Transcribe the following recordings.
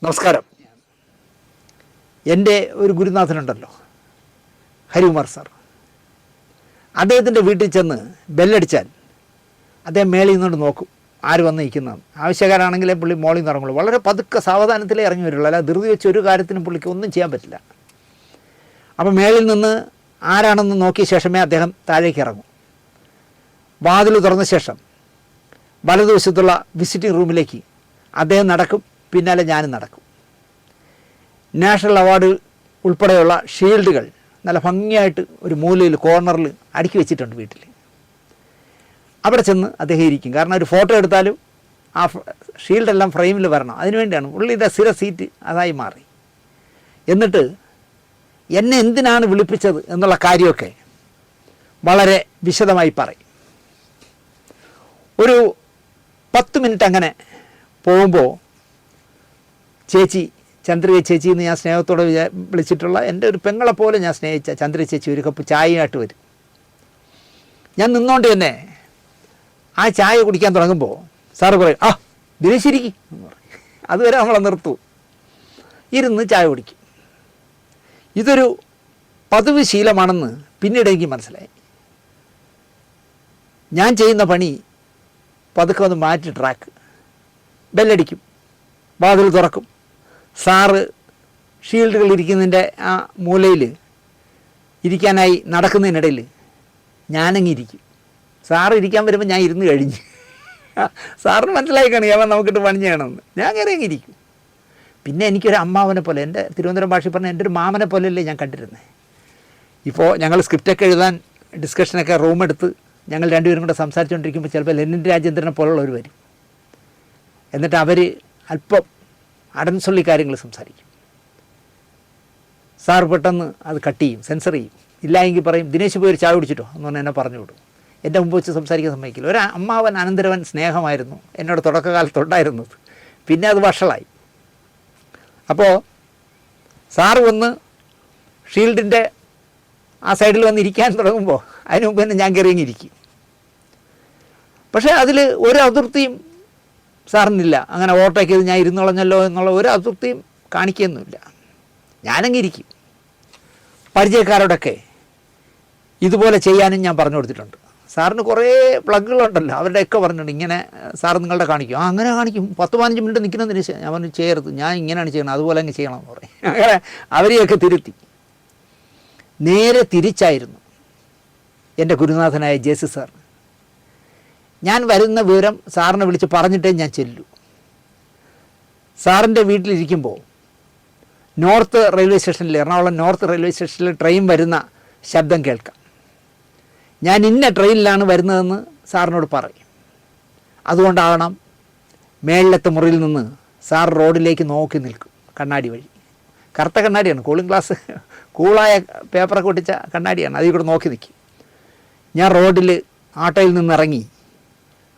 നമസ്കാരം. എൻ്റെ ഒരു ഗുരുനാഥനുണ്ടല്ലോ, ഹരികുമാർ സാർ. അദ്ദേഹത്തിൻ്റെ വീട്ടിൽ ചെന്ന് ബെല്ലടിച്ചാൽ അദ്ദേഹം മേളിൽ നിന്നുകൊണ്ട് നോക്കും ആര് വന്ന് നിൽക്കുന്നതാണ്. ആവശ്യക്കാരാണെങ്കിലേ പുള്ളി മോളിൽ നിന്ന് ഇറങ്ങുള്ളൂ. വളരെ പതുക്കെ സാവധാനത്തിലേ ഇറങ്ങി വരുള്ളൂ. അല്ല ധൃതി വെച്ച് ഒരു കാര്യത്തിനും പുള്ളിക്ക് ഒന്നും ചെയ്യാൻ പറ്റില്ല. അപ്പോൾ മേളിൽ നിന്ന് ആരാണെന്ന് നോക്കിയ ശേഷമേ അദ്ദേഹം താഴേക്ക് ഇറങ്ങൂ. വാതിൽ തുറന്ന ശേഷം വലതുവശത്തുള്ള വിസിറ്റിംഗ് റൂമിലേക്ക് അദ്ദേഹം നടക്കും, പിന്നാലെ ഞാനും നടക്കും. നാഷണൽ അവാർഡ് ഉൾപ്പെടെയുള്ള ഷീൽഡുകൾ നല്ല ഭംഗിയായിട്ട് ഒരു മൂലയിൽ കോർണറിൽ അടുക്കി വെച്ചിട്ടുണ്ട് വീട്ടിൽ. അവിടെ ചെന്ന് അദ്ദേഹം ഇരിക്കും. കാരണം ഒരു ഫോട്ടോ എടുത്താലും ആ ഷീൽഡെല്ലാം ഫ്രെയിമിൽ വരണം. അതിനുവേണ്ടിയാണ് പുള്ളിയുടെ സ്ഥിര സീറ്റ് അതായി മാറി. എന്നിട്ട് എന്നെ എന്തിനാണ് വിളിപ്പിച്ചത് എന്നുള്ള കാര്യമൊക്കെ വളരെ വിശദമായി പറയും. ഒരു 10 മിനിറ്റ് അങ്ങനെ പോകുമ്പോൾ ചേച്ചി, ചന്ദ്രിക ചേച്ചി എന്ന് ഞാൻ സ്നേഹത്തോടെ വിളിച്ചിട്ടുള്ള എൻ്റെ ഒരു പെങ്ങളെപ്പോലെ ഞാൻ സ്നേഹിച്ച ചന്ദ്രിക ചേച്ചി ഒരു കപ്പ് ചായയായിട്ട് വരും. ഞാൻ നിന്നുകൊണ്ട് തന്നെ ആ ചായ കുടിക്കാൻ തുടങ്ങുമ്പോൾ സാറ് പറയും, ആ ദിനേശിരിക്കും എന്ന് പറയും. അതുവരെ നമ്മളെ നിർത്തൂ, ഇരുന്ന് ചായ കുടിക്കും. ഇതൊരു പതിവ് ശീലമാണെന്ന് പിന്നീട് എനിക്ക് മനസ്സിലായി. ഞാൻ ചെയ്യുന്ന പണി പതുക്കെ ഒന്ന് മാറ്റി ട്രാക്ക്. ബെല്ലടിക്കും, വാതിൽ തുറക്കും. സാറ് ഷീൽഡുകൾ ഇരിക്കുന്നതിൻ്റെ ആ മൂലയിൽ ഇരിക്കാനായി നടക്കുന്നതിനിടയിൽ ഞാനങ്ങിരിക്കും. സാറ് ഇരിക്കാൻ വരുമ്പോൾ ഞാൻ ഇരുന്ന് കഴിഞ്ഞ്. സാറിന് മനസ്സിലായി കാണുക അവൻ നമുക്കിട്ട് പണി ചെയ്യണമെന്ന്. ഞാൻ കയറി അങ്ങിരിക്കും. പിന്നെ എനിക്കൊരു അമ്മാവനെ പോലെ, എൻ്റെ തിരുവനന്തപുരം ഭാഷയിൽ പറഞ്ഞാൽ എൻ്റെ ഒരു മാമനെ പോലെയല്ലേ ഞാൻ കണ്ടിരുന്നത്. ഇപ്പോൾ ഞങ്ങൾ സ്ക്രിപ്റ്റൊക്കെ എഴുതാൻ ഡിസ്കഷനൊക്കെ റൂമെടുത്ത് ഞങ്ങൾ രണ്ടുപേരും കൂടെ സംസാരിച്ചുകൊണ്ടിരിക്കുമ്പോൾ ചിലപ്പോൾ ലെനിൻ രാജേന്ദ്രനെ പോലുള്ളവർ വരും. എന്നിട്ട് അവർ അല്പം അടൻസൊള്ളി കാര്യങ്ങൾ സംസാരിക്കും. സാർ പെട്ടെന്ന് അത് കട്ട് ചെയ്യും, സെൻസർ ചെയ്യും. ഇല്ല എങ്കിൽ പറയും, ദിനേശ് പോയി ഒരു ചായ കുടിച്ചിട്ടോ എന്ന് പറഞ്ഞാൽ എന്നെ പറഞ്ഞു വിടും. എൻ്റെ മുമ്പ് വെച്ച് സംസാരിക്കാൻ സമ്മതിക്കില്ല. ഒരു അമ്മാവൻ അനന്തരവൻ സ്നേഹമായിരുന്നു എന്നോട് തുടക്കകാലത്തുണ്ടായിരുന്നത്. പിന്നെ അത് വഷളായി. അപ്പോൾ സാറ് വന്ന് ഷീൽഡിൻ്റെ ആ സൈഡിൽ വന്ന് ഇരിക്കാൻ തുടങ്ങുമ്പോൾ അതിന് മുമ്പ് തന്നെ ഞാൻ കയറിയിങ്ങിരിക്കും. പക്ഷേ അതിൽ ഒരു അതിർത്തിയും സാറിനില്ല. അങ്ങനെ ഓവർടേക്ക് ചെയ്ത് ഞാൻ ഇരുന്നോളഞ്ഞല്ലോ എന്നുള്ള ഒരു അതിർത്തിയും കാണിക്കുകയൊന്നുമില്ല. ഞാനങ്ങിരിക്കും. പരിചയക്കാരോടൊക്കെ ഇതുപോലെ ചെയ്യാനും ഞാൻ പറഞ്ഞു കൊടുത്തിട്ടുണ്ട്. സാറിന് കുറേ പ്ലഗുകളുണ്ടല്ലോ, അവരുടെയൊക്കെ പറഞ്ഞിട്ടുണ്ട് ഇങ്ങനെ സാർ നിങ്ങളുടെ കാണിക്കും. അങ്ങനെ കാണിക്കും. 10-15 മിനിറ്റ് നിൽക്കുന്നതിന് ഞാൻ പറഞ്ഞു ചെയ്യരുത്, ഞാൻ ഇങ്ങനെയാണ് ചെയ്യണം, അതുപോലെ അങ്ങ് ചെയ്യണമെന്ന് പറയും. അങ്ങനെ അവരെയൊക്കെ തിരുത്തി. നേരെ തിരിച്ചായിരുന്നു എൻ്റെ ഗുരുനാഥനായ ജെ.സി. സാർ. ഞാൻ വരുന്ന വിവരം സാറിനെ വിളിച്ച് പറഞ്ഞിട്ടേ ഞാൻ ചെല്ലൂ. സാറിൻ്റെ വീട്ടിലിരിക്കുമ്പോൾ നോർത്ത് റെയിൽവേ സ്റ്റേഷനിൽ, എറണാകുളം നോർത്ത് റെയിൽവേ സ്റ്റേഷനിൽ ട്രെയിൻ വരുന്ന ശബ്ദം കേൾക്കാം. ഞാൻ ഇന്ന ട്രെയിനിലാണ് വരുന്നതെന്ന് സാറിനോട് പറയും. അതുകൊണ്ടാവണം മേളിലത്തെ മുറിയിൽ നിന്ന് സാർ റോഡിലേക്ക് നോക്കി നിൽക്കും, കണ്ണാടി വഴി. കറുത്ത കണ്ണാടിയാണ്, കൂളിംഗ് ഗ്ലാസ്, കൂളായ പേപ്പറൊക്കെ ഒട്ടിച്ച കണ്ണാടിയാണ്. അതിൽ കൂടെ നോക്കി നിൽക്കും. ഞാൻ റോഡിൽ ആട്ടോയിൽ നിന്ന് ഇറങ്ങി.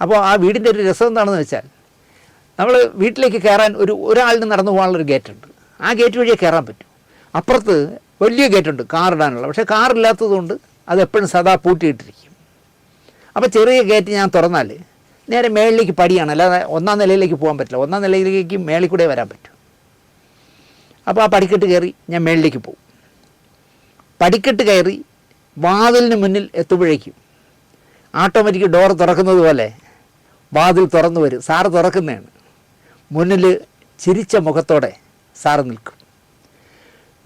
അപ്പോൾ ആ വീടിൻ്റെ ഒരു രസം എന്താണെന്ന് വെച്ചാൽ, നമ്മൾ വീട്ടിലേക്ക് കയറാൻ ഒരാളിന് നടന്നു പോകാനുള്ളൊരു ഗേറ്റുണ്ട്. ആ ഗേറ്റ് വഴിയേ കയറാൻ പറ്റും. അപ്പുറത്ത് വലിയ ഗേറ്റുണ്ട് കാറിടാനുള്ള. പക്ഷേ കാറില്ലാത്തതുകൊണ്ട് അത് എപ്പോഴും സദാ പൂട്ടിയിട്ടിരിക്കും. അപ്പോൾ ചെറിയ ഗേറ്റ് ഞാൻ തുറന്നാൽ നേരെ മേളിലേക്ക് പടിയാണ്, അല്ലാതെ 1-ാം നിലയിലേക്ക് പോകാൻ പറ്റില്ല. 1-ാം നിലയിലേക്ക് മേളിൽ കൂടെ വരാൻ പറ്റും. അപ്പോൾ ആ പടിക്കെട്ട് കയറി ഞാൻ മേളിലേക്ക് പോകും. പടിക്കെട്ട് കയറി വാതിലിന് മുന്നിൽ എത്തുമ്പോഴേക്കും ഓട്ടോമാറ്റിക് ഡോർ തുറക്കുന്നത് പോലെ വാതിൽ തുറന്നു വരും. സാറ് തുറക്കുന്നതാണ്. മുന്നിൽ ചിരിച്ച മുഖത്തോടെ സാറ് നിൽക്കും.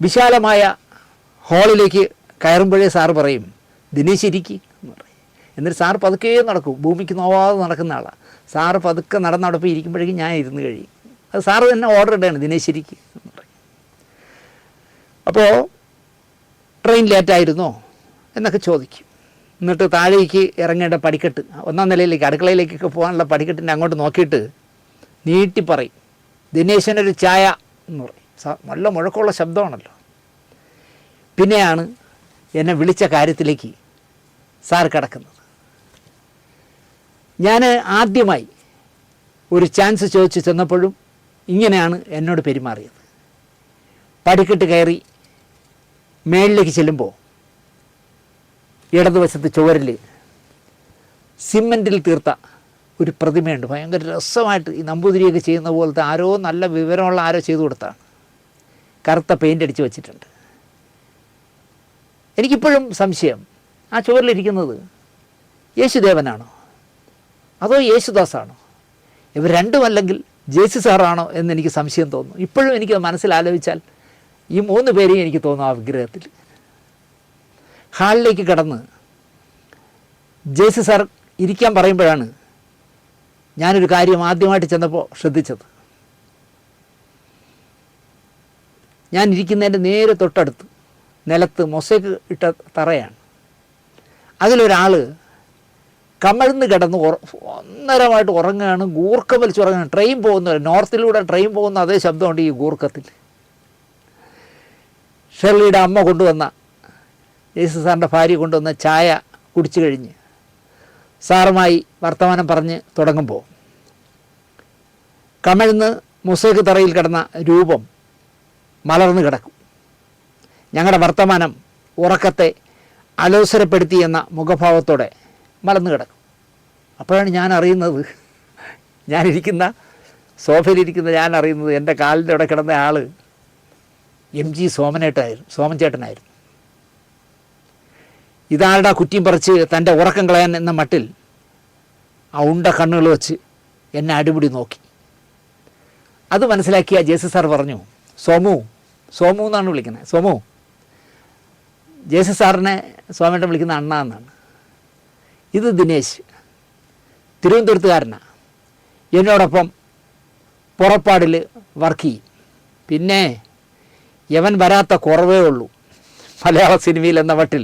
വിശാലമായ ഹാളിലേക്ക് കയറുമ്പോഴേ സാറ് പറയും, ദിനേശ് ഇരിക്കി എന്ന് പറയും. എന്നിട്ട് സാറ് പതുക്കെ നടക്കും. ഭൂമിക്ക് നോവാതെ നടക്കുന്ന ആളാണ്. സാറ് പതുക്കെ നടന്നവിടപ്പോൾ ഇരിക്കുമ്പോഴേക്കും ഞാൻ ഇരുന്ന് കഴിയും. അത് സാറ് തന്നെ ഓർഡർ ഇടുകയാണ്, ദിനേശ് ഇരിക്കി എന്ന് പറയും. അപ്പോൾ ട്രെയിൻ ലേറ്റായിരുന്നോ എന്നൊക്കെ ചോദിക്കും. എന്നിട്ട് താഴേക്ക് ഇറങ്ങേണ്ട പടിക്കെട്ട്, 1-ാം നിലയിലേക്ക് അടുക്കളയിലേക്കൊക്കെ പോകാനുള്ള പടിക്കെട്ടിൻ്റെ അങ്ങോട്ട് നോക്കിയിട്ട് നീട്ടി പറയും, ദിനേശനൊരു ചായ എന്ന് പറയും. നല്ല മുഴക്കമുള്ള ശബ്ദമാണല്ലോ. പിന്നെയാണ് എന്നെ വിളിച്ച കാര്യത്തിലേക്ക് സാർ കിടക്കുന്നത്. ഞാൻ ആദ്യമായി ഒരു ചാൻസ് ചോദിച്ച് ചെന്നപ്പോഴും ഇങ്ങനെയാണ് എന്നോട് പെരുമാറിയത്. പടിക്കെട്ട് കയറി മേളിലേക്ക് ചെല്ലുമ്പോൾ ഇടതുവശത്ത് ചുവരിൽ സിമെൻറ്റിൽ തീർത്ത ഒരു പ്രതിമയുണ്ട്. ഭയങ്കര രസമായിട്ട് ഈ നമ്പൂതിരിയൊക്കെ ചെയ്യുന്ന പോലത്തെ ആരോ നല്ല വിവരമുള്ള ആരോ ചെയ്തു കൊടുത്താണ്. കറുത്ത പെയിൻ്റ് അടിച്ച് വെച്ചിട്ടുണ്ട്. എനിക്കിപ്പോഴും സംശയം, ആ ചുവരിലിരിക്കുന്നത് യേശുദേവനാണോ അതോ യേശുദാസാണോ? ഇവർ രണ്ടുമല്ലെങ്കിൽ ജേസി സാറാണോ എന്നെനിക്ക് സംശയം തോന്നുന്നു. ഇപ്പോഴും എനിക്ക് മനസ്സിലാലോചിച്ചാൽ ഈ 3 പേരെയും എനിക്ക് തോന്നും ആ വിഗ്രഹത്തിൽ. ഹാളിലേക്ക് കടന്ന് ജേസി സാർ ഇരിക്കാൻ പറയുമ്പോഴാണ് ഞാനൊരു കാര്യം ആദ്യമായിട്ട് ചെന്നപ്പോൾ ശ്രദ്ധിച്ചത്. ഞാൻ ഇരിക്കുന്നതിൻ്റെ നേരെ തൊട്ടടുത്ത് നിലത്ത് മൊസൈക്ക് ഇട്ട തറയാണ്. അതിലൊരാൾ കമഴ്ന്ന് കിടന്ന് ഒന്നരമായിട്ട് ഉറങ്ങുകയാണ്, ഗൂർക്കം വലിച്ചുറങ്ങുകയാണ്. ട്രെയിൻ പോകുന്ന നോർത്തിലൂടെ ട്രെയിൻ പോകുന്ന അതേ ശബ്ദമുണ്ട് ഈ ഗൂർക്കത്തിൽ. ഷെർലിയുടെ അമ്മ കൊണ്ടുവന്ന, ജേസി സാറിൻ്റെ ഭാര്യ കൊണ്ടുവന്ന ചായ കുടിച്ചു കഴിഞ്ഞ് സാറുമായി വർത്തമാനം പറഞ്ഞ് തുടങ്ങുമ്പോൾ കമഴ്ന്ന് മൊസൈക്ക് തറയിൽ കിടന്ന രൂപം മലർന്നു കിടക്കും. ഞങ്ങളുടെ വർത്തമാനം ഉറക്കത്തെ അലോസരപ്പെടുത്തി എന്ന മുഖഭാവത്തോടെ മലർന്നു കിടക്കും. അപ്പോഴാണ് ഞാൻ അറിയുന്നത്, ഞാനിരിക്കുന്ന സോഫയിലിരിക്കുന്ന ഞാൻ അറിയുന്നത് എൻ്റെ കാലിൻ്റെ അവിടെ കിടന്ന ആൾ MG സോമൻ ചേട്ടനായിരുന്നു. ഇതാരുടെ കുറ്റിയും പറിച്ച് തൻ്റെ ഉറക്കം കളയാൻ എന്ന മട്ടിൽ ആ ഉണ്ട കണ്ണുകൾ വെച്ച് എന്നെ അടിപിടി നോക്കി. അത് മനസ്സിലാക്കിയ ജേസി സാർ പറഞ്ഞു, സോമു എന്നാണ് വിളിക്കുന്നത്. സോമു, ജേസി സാറിനെ സോമേട്ടൻ വിളിക്കുന്ന അണ്ണ എന്നാണ്. ഇത് ദിനേശ്, തിരുവനന്തപുരത്തുകാരനാണ്, എന്നോടൊപ്പം പുറപ്പാടിൽ വർക്ക് ചെയ്യും. പിന്നെ യവൻ വരാത്ത കുറവേ ഉള്ളൂ മലയാള സിനിമയിൽ എന്ന മട്ടിൽ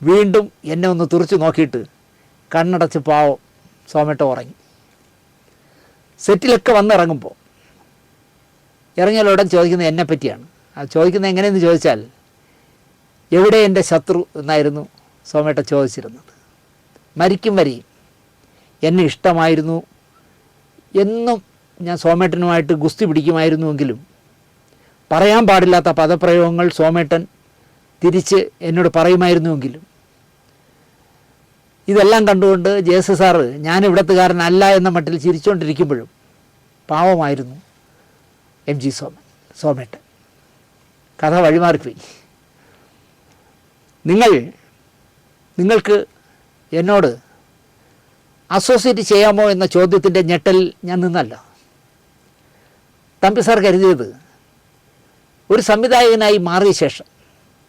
വീണ്ടും എന്നെ ഒന്ന് തുറച്ചു നോക്കിയിട്ട് കണ്ണടച്ച് പാവം സോമേട്ട ഉറങ്ങി. സെറ്റിലൊക്കെ വന്നിറങ്ങുമ്പോൾ ഇറങ്ങിയാലുടൻ ചോദിക്കുന്നത് എന്നെ പറ്റിയാണ്. അത് ചോദിക്കുന്നത് എങ്ങനെയെന്ന് ചോദിച്ചാൽ, എവിടെ എൻ്റെ ശത്രു എന്നായിരുന്നു സോമേട്ട ചോദിച്ചിരുന്നത്. മരിക്കും വരെയും എന്നെ ഇഷ്ടമായിരുന്നു എന്നും ഞാൻ സോമേട്ടനുമായിട്ട് ഗുസ്തി പിടിക്കുമായിരുന്നുവെങ്കിലും പറയാൻ പാടില്ലാത്ത പദപ്രയോഗങ്ങൾ സോമേട്ടൻ തിരിച്ച് എന്നോട് പറയുമായിരുന്നുവെങ്കിലും ഇതെല്ലാം കണ്ടുകൊണ്ട് ജേസി സാറ് ഞാൻ ഇവിടത്തുകാരനല്ല എന്ന മട്ടിൽ ചിരിച്ചുകൊണ്ടിരിക്കുമ്പോഴും പാവമായിരുന്നു MG സോമേട്ടൻ. കഥ വഴിമാറിപ്പോയി. നിങ്ങൾക്ക് എന്നോട് അസോസിയേറ്റ് ചെയ്യാമോ എന്ന ചോദ്യത്തിൻ്റെ ഞെട്ടൽ ഞാൻ നിന്നല്ല. തമ്പി സാർ കരുതിയത് ഒരു സംവിധായകനായി മാറിയ ശേഷം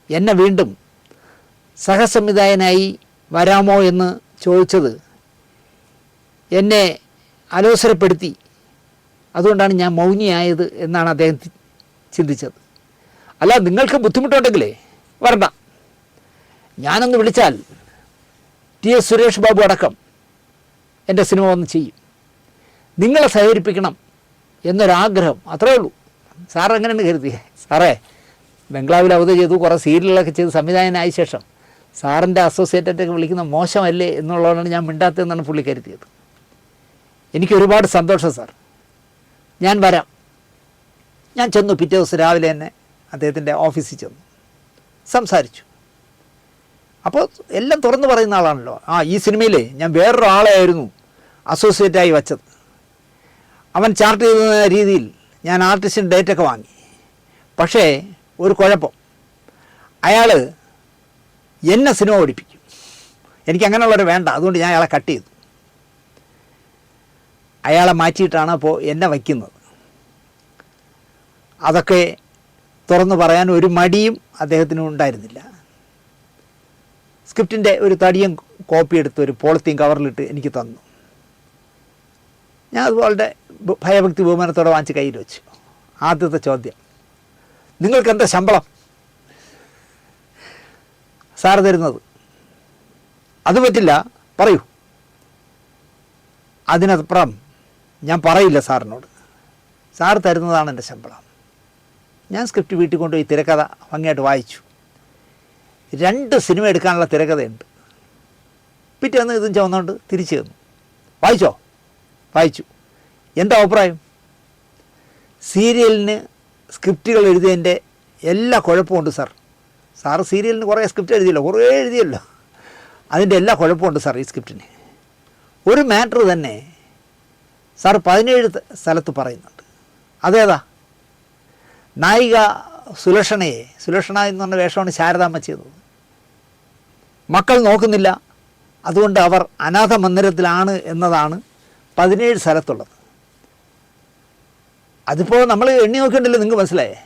എന്നെ വീണ്ടും സഹസംവിധായകനായി വരാമോ എന്ന് ചോദിച്ചത് എന്നെ അലോസരപ്പെടുത്തി, അതുകൊണ്ടാണ് ഞാൻ മൗനിയായത് എന്നാണ് അദ്ദേഹം ചിന്തിച്ചത്. അല്ല, നിങ്ങൾക്ക് ബുദ്ധിമുട്ടുണ്ടെങ്കിലേ വരണ്ട, ഞാനൊന്ന് വിളിച്ചാൽ TS സുരേഷ് ബാബു അടക്കം എൻ്റെ സിനിമ വന്ന് ചെയ്യും. നിങ്ങളെ സഹകരിപ്പിക്കണം എന്നൊരാഗ്രഹം, അത്രേ ഉള്ളൂ. സാർ എങ്ങനെയാണ് കരുതി? സാറേ, ബംഗ്ലാവിൽ അവധി ചെയ്തു, കുറേ സീരിയലൊക്കെ ചെയ്ത് സംവിധായകനായ ശേഷം സാറിൻ്റെ അസോസിയേറ്റൊക്കെ വിളിക്കുന്ന മോശമല്ലേ എന്നുള്ളതാണ് ഞാൻ മിണ്ടാത്തതെന്നാണ് പുള്ളി കരുതിയത്. എനിക്കൊരുപാട് സന്തോഷം സാർ, ഞാൻ വരാം. ഞാൻ ചെന്നു. പിറ്റേ ദിവസം രാവിലെ തന്നെ അദ്ദേഹത്തിൻ്റെ ഓഫീസിൽ ചെന്നു, സംസാരിച്ചു. അപ്പോൾ എല്ലാം തുറന്നു പറയുന്ന ആളാണല്ലോ. ഈ സിനിമയിലെ ഞാൻ വേറൊരാളെയായിരുന്നു അസോസിയേറ്റായി വച്ചത്. അവൻ ചാർട്ട് ചെയ്യുന്ന രീതിയിൽ ഞാൻ ആർട്ടിസ്റ്റിന് ഡേറ്റൊക്കെ വാങ്ങി. പക്ഷേ ഒരു കുഴപ്പം, അയാൾ എന്നെ സിനിമ പഠിപ്പിക്കും. എനിക്ക് അങ്ങനെയുള്ളവരെ വേണ്ട, അതുകൊണ്ട് ഞാൻ അയാളെ കട്ട് ചെയ്തു. അയാളെ മാറ്റിയിട്ടാണ് അപ്പോൾ എന്നെ വയ്ക്കുന്നത്. അതൊക്കെ തുറന്നു പറയാൻ ഒരു മടിയും അദ്ദേഹത്തിന് ഉണ്ടായിരുന്നില്ല. സ്ക്രിപ്റ്റിൻ്റെ ഒരു തടിയും കോപ്പി എടുത്ത് ഒരു പോളിത്തീൻ കവറിലിട്ട് എനിക്ക് തന്നു. ഞാൻ അതുപോലെ ഭയഭക്തി ബഹുമാനത്തോടെ വാങ്ങിച്ച് കയ്യിൽ വെച്ചു. ആദ്യത്തെ ചോദ്യം, നിങ്ങൾക്ക് എന്താ ശമ്പളം? സാർ തരുന്നത്. അത് പറ്റില്ല, പറയൂ. അതിനപ്പുറം ഞാൻ പറയില്ല സാറിനോട്. സാർ തരുന്നതാണ് എൻ്റെ ശമ്പളം. ഞാൻ സ്ക്രിപ്റ്റ് വീട്ടിൽ കൊണ്ടുപോയി തിരക്കഥ ഭംഗിയായിട്ട് വായിച്ചു. 2 സിനിമ എടുക്കാനുള്ള തിരക്കഥയുണ്ട്. പിറ്റേന്ന് ഇതും ചുവന്നുകൊണ്ട് തിരിച്ചു തന്നു. വായിച്ചോ? വായിച്ചു. എന്താ അഭിപ്രായം? സീരിയലിന് സ്ക്രിപ്റ്റുകൾ എഴുതിയതിൻ്റെ എല്ലാ കുഴപ്പമുണ്ട് സാർ. സാറ് സീരിയലിന് കുറേ സ്ക്രിപ്റ്റ് എഴുതിയല്ലോ, കുറേ എഴുതിയല്ലോ. അതിൻ്റെ എല്ലാ കുഴപ്പമുണ്ട് സാർ ഈ സ്ക്രിപ്റ്റിന്. ഒരു മാറ്റർ തന്നെ സാർ 17 സ്ഥലത്ത് പറയുന്നുണ്ട്. അതേതാ? നായിക സുലക്ഷണ എന്ന് പറഞ്ഞ വേഷമാണ് ശാരദാമ്മ ചെയ്തത്. മക്കൾ നോക്കുന്നില്ല, അതുകൊണ്ട് അവർ അനാഥ മന്ദിരത്തിലാണ് എന്നതാണ് 17 സ്ഥലത്തുള്ളത്. അതിപ്പോൾ നമ്മൾ എണ്ണി നോക്കിയിട്ടുണ്ടല്ലോ, നിങ്ങൾക്ക് മനസ്സിലായേ?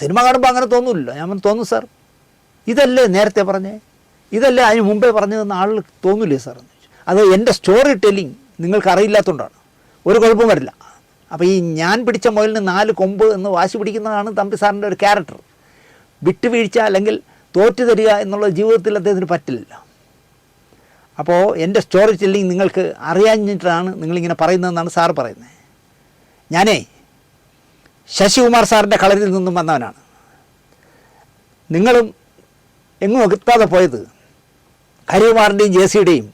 സിനിമ കാണുമ്പോൾ അങ്ങനെ തോന്നില്ലല്ലോ. ഞാൻ തോന്നും സാർ, ഇതല്ലേ നേരത്തെ പറഞ്ഞേ, ഇതല്ലേ അതിന് മുമ്പേ പറഞ്ഞതെന്ന് ആളുകൾ തോന്നില്ലേ സാർ? അത് എൻ്റെ സ്റ്റോറി ടെല്ലിങ് നിങ്ങൾക്ക് അറിയില്ലാത്തതുകൊണ്ടാണ്. ഒരു കുഴപ്പം വരില്ല. അപ്പോൾ ഈ ഞാൻ പിടിച്ച മുയലിന് 4 കൊമ്പ് എന്ന് വാശി പിടിക്കുന്നതാണ് തമ്പി സാറിൻ്റെ ഒരു ക്യാരക്ടർ. വിട്ടുവീഴ്ച അല്ലെങ്കിൽ തോറ്റു തരിക എന്നുള്ള ജീവിതത്തിൽ അദ്ദേഹത്തിന് പറ്റില്ല. അപ്പോൾ എൻ്റെ സ്റ്റോറി ടെല്ലിങ് നിങ്ങൾക്ക് അറിയാഞ്ഞിട്ടാണ് നിങ്ങളിങ്ങനെ പറയുന്നതെന്നാണ് സാറ് പറയുന്നത്. ഞാനേ ശശികുമാർ സാറിൻ്റെ കളരിൽ നിന്നും വന്നവനാണ്. നിങ്ങളും എങ്ങും എത്താതെ പോയത് ഹരികുമാറിൻ്റെയും ജെ.സിയുടെയും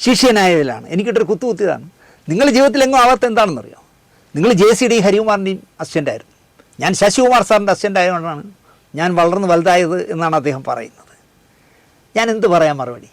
ശിഷ്യനായതിലാണ്. എനിക്കിട്ടൊരു കുത്തിയതാണ്. നിങ്ങൾ ജീവിതത്തിൽ എങ്ങും ആവാത്ത എന്താണെന്നറിയോ? നിങ്ങൾ ജെ.സിയുടെയും ഹരികുമാറിൻ്റെയും അസിസ്റ്റൻ്റായിരുന്നു. ഞാൻ ശശികുമാർ സാറിൻ്റെ അസിസ്റ്റൻ്റ് ആയതുകൊണ്ടാണ് ഞാൻ വളർന്ന് വലുതായത് എന്നാണ് അദ്ദേഹം പറയുന്നത്. ഞാൻ എന്ത് പറയാൻ മറുപടി?